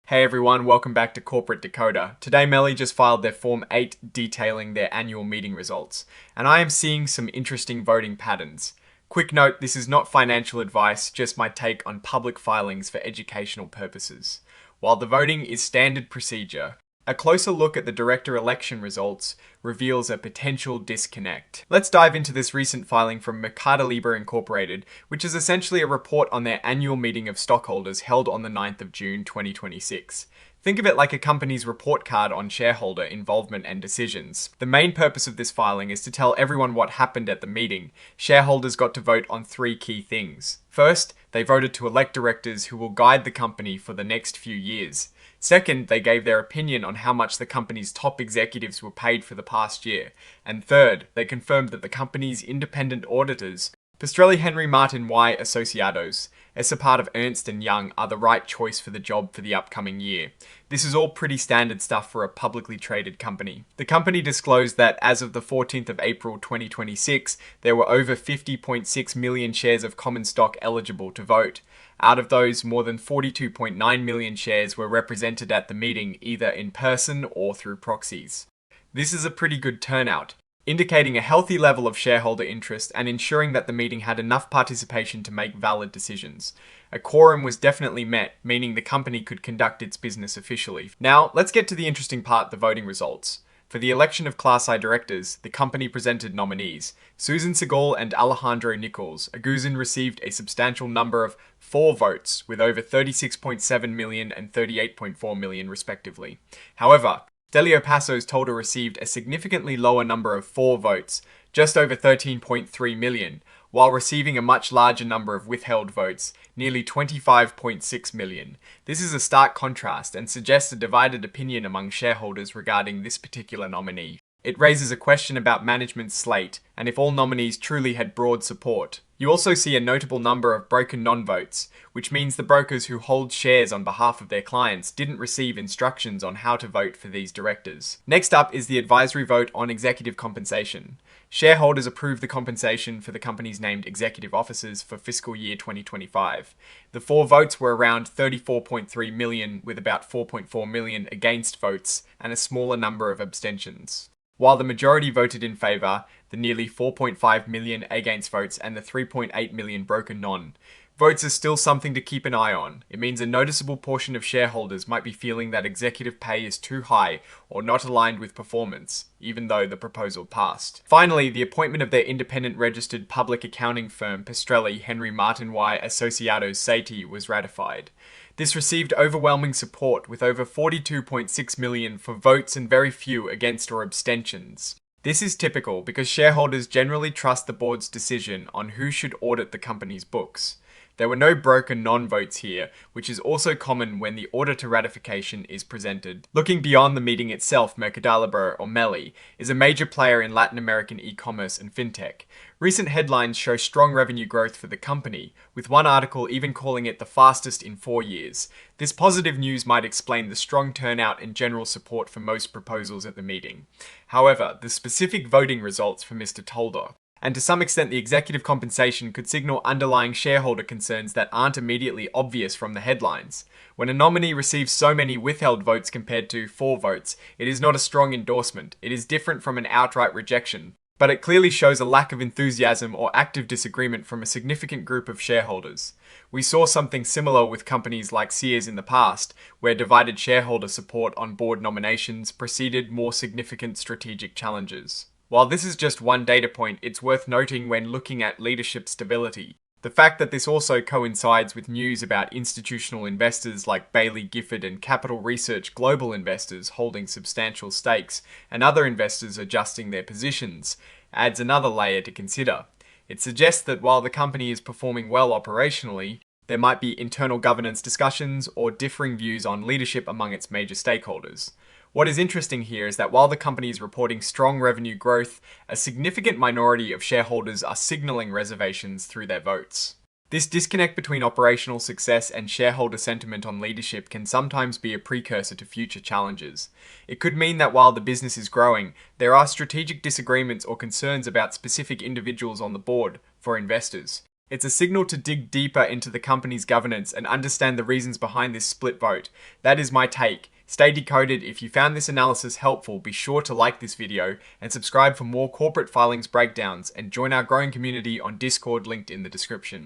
Hey everyone, welcome back to Corporate Decoder. Today MELI just filed their Form 8 detailing their annual meeting results, and I am seeing some interesting voting patterns. Quick note, this is not financial advice, just my take on public filings for educational purposes. While the voting is standard procedure, a closer look at the director election results reveals a potential disconnect. Let's dive into this recent filing from MercadoLibre Incorporated, which is essentially a report on their annual meeting of stockholders held on the 9th of June 2026. Think of it like a company's report card on shareholder involvement and decisions. The main purpose of this filing is to tell everyone what happened at the meeting. Shareholders got to vote on three key things. First, they voted to elect directors who will guide the company for the next few years. Second, they gave their opinion on how much the company's top executives were paid for the past year. And third, they confirmed that the company's independent auditors, Stelleo Henry Martin Y Associados, as a part of Ernst & Young, are the right choice for the job for the upcoming year. This is all pretty standard stuff for a publicly traded company. The company disclosed that as of the 14th of April 2026, there were over 50.6 million shares of common stock eligible to vote. Out of those, more than 42.9 million shares were represented at the meeting either in person or through proxies. This is a pretty good turnout, indicating a healthy level of shareholder interest and ensuring that the meeting had enough participation to make valid decisions. A quorum was definitely met, meaning the company could conduct its business officially. Now, let's get to the interesting part, the voting results. For the election of Class I directors, the company presented nominees. Susan Segal and Alejandro Nichols. Aguzin received a substantial number of 4 votes, with over 36.7 million and 38.4 million respectively. However, Stelleo Tolda received a significantly lower number of 4 votes, just over 13.3 million, while receiving a much larger number of withheld votes, nearly 25.6 million. This is a stark contrast and suggests a divided opinion among shareholders regarding this particular nominee. It raises a question about management's slate and if all nominees truly had broad support. You also see a notable number of broken non-votes, which means the brokers who hold shares on behalf of their clients didn't receive instructions on how to vote for these directors. Next up is the advisory vote on executive compensation. Shareholders approved the compensation for the company's named executive officers for fiscal year 2025. The 4 votes were around 34.3 million, with about 4.4 million against votes and a smaller number of abstentions. While the majority voted in favour, the nearly 4.5 million against votes and the 3.8 million broken non. Votes are still something to keep an eye on. It means a noticeable portion of shareholders might be feeling that executive pay is too high or not aligned with performance, even though the proposal passed. Finally, the appointment of their independent registered public accounting firm, Stelleo Henry Martin Y Associados Satie, was ratified. This received overwhelming support, with over 42.6 million for votes and very few against or abstentions. This is typical because shareholders generally trust the board's decision on who should audit the company's books. There were no broken non-votes here, which is also common when the auditor ratification is presented. Looking beyond the meeting itself, MercadoLibre, or MELI, is a major player in Latin American e-commerce and fintech. Recent headlines show strong revenue growth for the company, with one article even calling it the fastest in 4 years. This positive news might explain the strong turnout and general support for most proposals at the meeting. However, the specific voting results for Mr. Tolda, and to some extent the executive compensation, could signal underlying shareholder concerns that aren't immediately obvious from the headlines. When a nominee receives so many withheld votes compared to 4 votes, it is not a strong endorsement. It is different from an outright rejection, but it clearly shows a lack of enthusiasm or active disagreement from a significant group of shareholders. We saw something similar with companies like Sears in the past, where divided shareholder support on board nominations preceded more significant strategic challenges. While this is just one data point, it's worth noting when looking at leadership stability. The fact that this also coincides with news about institutional investors like Bailey Gifford and Capital Research Global investors holding substantial stakes and other investors adjusting their positions adds another layer to consider. It suggests that while the company is performing well operationally, there might be internal governance discussions or differing views on leadership among its major stakeholders. What is interesting here is that while the company is reporting strong revenue growth, a significant minority of shareholders are signaling reservations through their votes. This disconnect between operational success and shareholder sentiment on leadership can sometimes be a precursor to future challenges. It could mean that while the business is growing, there are strategic disagreements or concerns about specific individuals on the board for investors. It's a signal to dig deeper into the company's governance and understand the reasons behind this split vote. That is my take. Stay decoded. If you found this analysis helpful, be sure to like this video and subscribe for more corporate filings breakdowns, and join our growing community on Discord linked in the description.